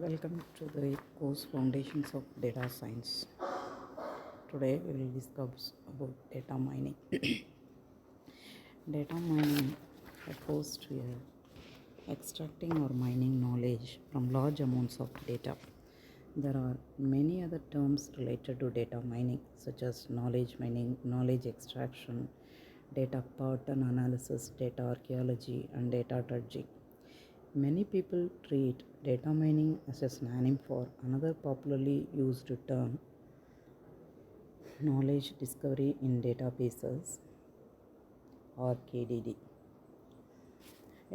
Welcome to the course Foundations of Data Science. Today we will discuss about data mining. Data mining refers to extracting or mining knowledge from large amounts of data. There are many other terms related to data mining, such as knowledge mining, knowledge extraction, data pattern analysis, data archaeology, and data dredging. Many people treat data mining as a synonym for another popularly used term, knowledge discovery in databases, or KDD.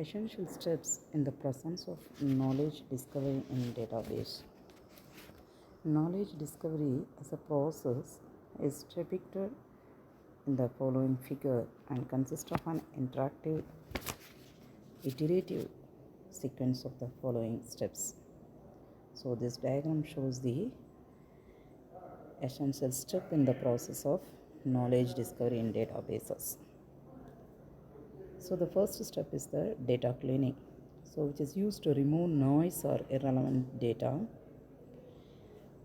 Essential steps in the process of knowledge discovery in database. Knowledge discovery as a process is depicted in the following figure and consists of an interactive, iterative sequence of the following steps. So this diagram shows the essential step in the process of knowledge discovery in databases. So the first step is the data cleaning, which is used to remove noise or irrelevant data.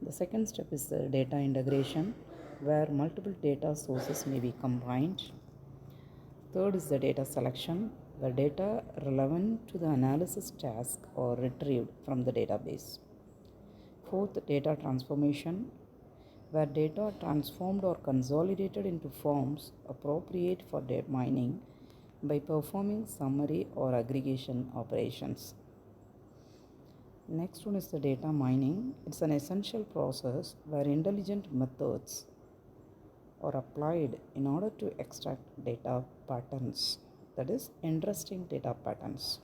The second step is the data integration, where multiple data sources may be combined. Third is the data selection, where data relevant to the analysis task are retrieved from the database. Fourth, data transformation, where data are transformed or consolidated into forms appropriate for data mining by performing summary or aggregation operations. Next one is the data mining. It's an essential process where intelligent methods are applied in order to extract data patterns, that is, interesting data patterns.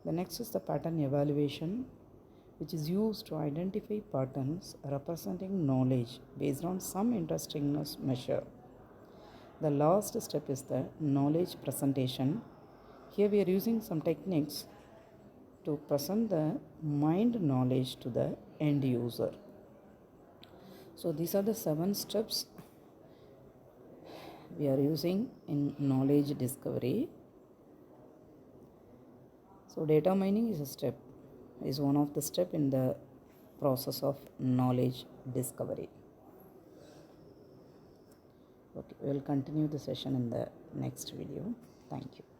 The next is the pattern evaluation, which is used to identify patterns representing knowledge based on some interestingness measure. The last step is the knowledge presentation. Here we are using some techniques to present the mined knowledge to the end user. So these are the 7 steps we are using in knowledge discovery. So data mining is one of the steps in the process of knowledge discovery. Okay, we will continue the session in the next video. Thank you.